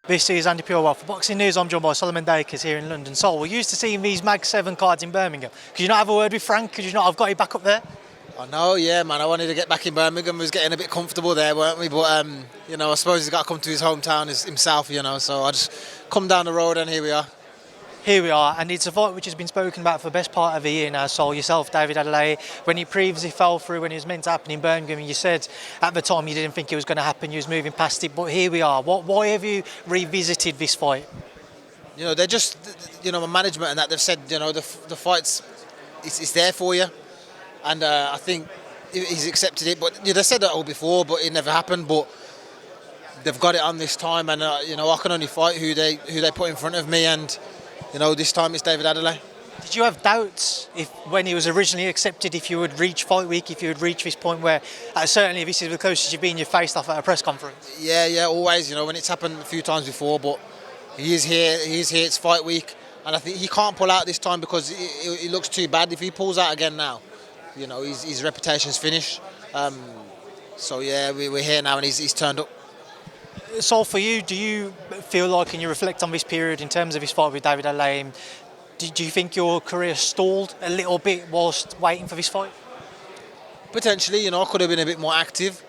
This is Andy Purewell for Boxing News. I'm joined by Solomon Dacres here in London. Sol, we're used to seeing these Mag 7 cards in Birmingham. Could you not have a word with Frank? Could you not have got it back up there? I know, yeah, man. I wanted to get back in Birmingham. We was getting a bit comfortable there, weren't we? But, I suppose he's got to come to his hometown himself, So I just come down the road and here we are. Here we are, and it's a fight which has been spoken about for the best part of a year now. Sol, yourself, David Adeleye, when he previously fell through when it was meant to happen in Birmingham, and you said at the time you didn't think it was going to happen, you was moving past it, but here we are. Why have you revisited this fight? They're just, my management and that, they've said, the fight's, it's there for you. And I think he's accepted it. But they said that all before, but it never happened. But they've got it on this time, and I can only fight who they put in front of me. And this time it's David Adeleye. Did you have doubts when he was originally accepted, if you would reach fight week, if you would reach this point where certainly this is the closest you've been, you faced off at a press conference? Yeah, always. When it's happened a few times before, but he is here. It's fight week, and I think he can't pull out this time because it looks too bad. If he pulls out again now, his reputation's finished. We're here now, and he's turned up. So for you, do you feel like, when you reflect on this period in terms of his fight with David Adeleye, do you think your career stalled a little bit whilst waiting for this fight? Potentially, I could have been a bit more active.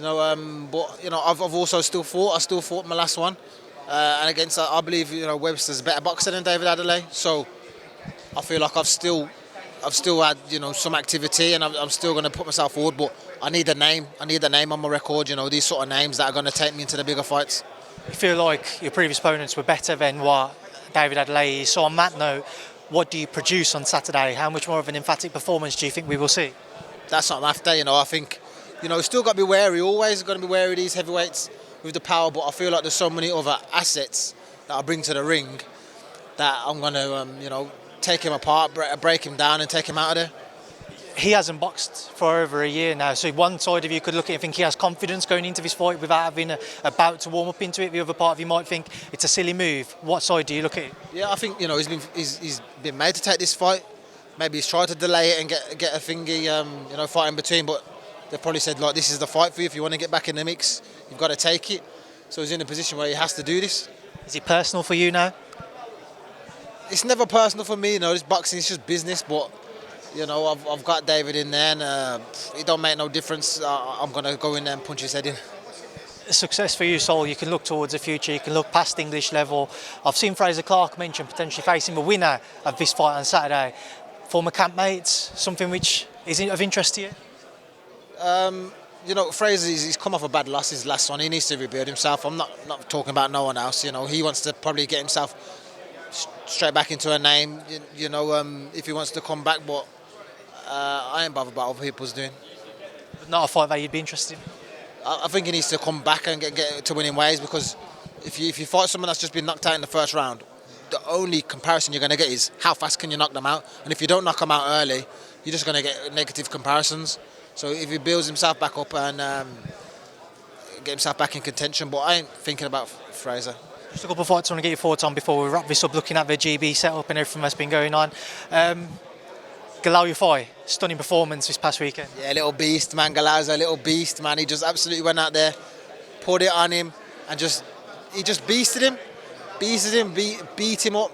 I've also still fought. I still fought my last one, and against I believe Webster's a better boxer than David Adeleye. So I feel like I've still had some activity, and I'm still going to put myself forward. But I need a name. I need a name on my record. These sort of names that are going to take me into the bigger fights. You feel like your previous opponents were better than what David Adeleye is. So on that note, what do you produce on Saturday? How much more of an emphatic performance do you think we will see? That's what I'm after. I think still got to be wary. Always got to be wary of these heavyweights with the power. But I feel like there's so many other assets that I bring to the ring that I'm going to take him apart, break him down, and take him out of there. He hasn't boxed for over a year now, so one side of you could look at it and think he has confidence going into this fight without having a bout to warm up into it. The other part of you might think it's a silly move. What side do you look at it? Yeah, I think he's been made to take this fight. Maybe he's tried to delay it and get a thingy, fight in between. But they've probably said, like, this is the fight for you. If you want to get back in the mix, you've got to take it. So he's in a position where he has to do this. Is it personal for you now? It's never personal for me. This boxing is just business. But I've got David in there, and it don't make no difference. I'm going to go in there and punch his head in. Success for you, Sol. You can look towards the future. You can look past English level. I've seen Frazer Clarke mention potentially facing the winner of this fight on Saturday. Former campmates, something which is of interest to you? Frazer, he's come off a bad loss, his last one. He needs to rebuild himself. I'm not talking about no one else. He wants to probably get himself straight back into a name. If he wants to come back, but I ain't bothered about what people's doing. But not a fight that you'd be interested in? I think he needs to come back and get to winning ways, because if you fight someone that's just been knocked out in the first round, the only comparison you're going to get is how fast can you knock them out. And if you don't knock them out early, you're just going to get negative comparisons. So if he builds himself back up and get himself back in contention, but I ain't thinking about Frazer. Just a couple of fights I want to get your thoughts on before we wrap this up, looking at the GB setup and everything that's been going on. Yafai, stunning performance this past weekend. Yeah, little beast, man. Galau's a little beast, man. He just absolutely went out there, poured it on him, and he just beat him up,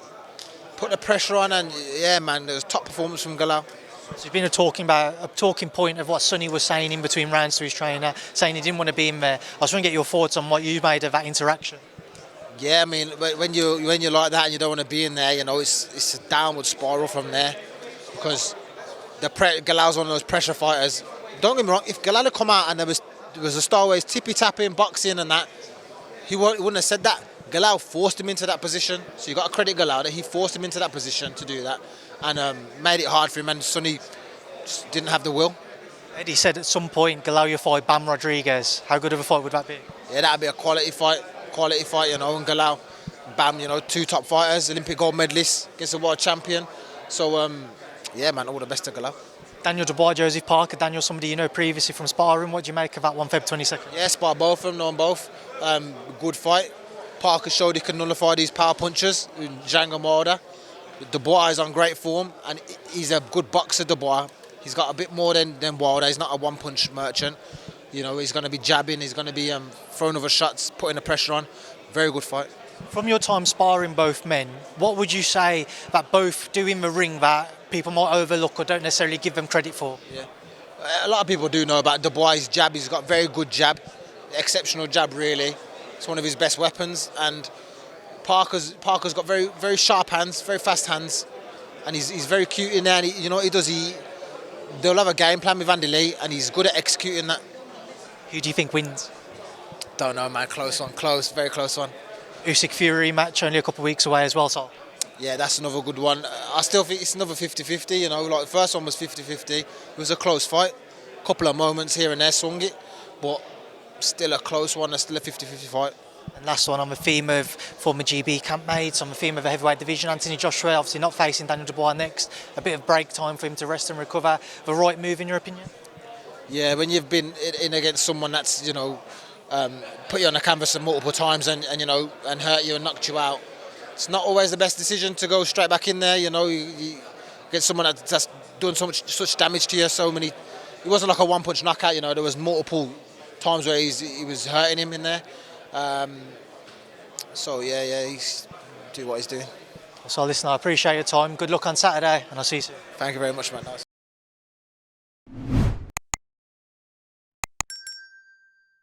put the pressure on, and yeah, man, it was top performance from Galau. So it's been a talking point of what Sonny was saying in between rounds to his trainer, saying he didn't want to be in there. I was trying to get your thoughts on what you made of that interaction. Yeah, I mean, when you're like that and you don't want to be in there, it's a downward spiral from there, because Galau's one of those pressure fighters. Don't get me wrong, if Galau had come out and there was a Starways tippy-tapping, boxing and that, he wouldn't have said that. Galau forced him into that position, so you got to credit Galau that he forced him into that position to do that, and made it hard for him, and Sonny just didn't have the will. Eddie said at some point, Yafai, Bam Rodriguez. How good of a fight would that be? Yeah, that'd be a quality fight, and Galau, Bam, two top fighters, Olympic gold medalists against a world champion. So, yeah, man, all the best to Galau. Daniel Dubois, Joseph Parker. Daniel, somebody previously from Sparring. What do you make of that one, Feb 22nd? Yeah, spar both of them, know them both. Good fight. Parker showed he could nullify these power punches in Django Wilder. Dubois is on great form, and he's a good boxer, Dubois. He's got a bit more than Wilder. He's not a one-punch merchant. He's going to be jabbing. He's going to be throwing other shots, putting the pressure on. Very good fight. From your time sparring both men, what would you say that both do in the ring that people might overlook or don't necessarily give them credit for? Yeah. A lot of people do know about Dubois' jab. He's got very good jab, exceptional jab really. It's one of his best weapons. And Parker's got very sharp hands, very fast hands, and he's very cute in there. And they'll have a game plan with Adeleye, and he's good at executing that. Who do you think wins? Don't know, man. Close one, very close one. Usyk-Fury match only a couple of weeks away as well, so. Yeah, that's another good one. I still think it's another 50-50, you know, like the first one was 50-50. It was a close fight. A couple of moments here and there swung it, but still a close one, still a 50-50 fight. And last one, on the theme of former GB campmates, on the theme of the heavyweight division, Anthony Joshua obviously not facing Daniel Dubois next, a bit of break time for him to rest and recover. The right move in your opinion? Yeah, when you've been in against someone that's, put you on the canvas multiple times and hurt you and knocked you out, it's not always the best decision to go straight back in there. You get someone that's done such damage to you. It wasn't like a one-punch knockout. There was multiple times where he was hurting him in there. He's do what he's doing. So listen, I appreciate your time. Good luck on Saturday, and I'll see you soon. Thank you very much, man. Nice.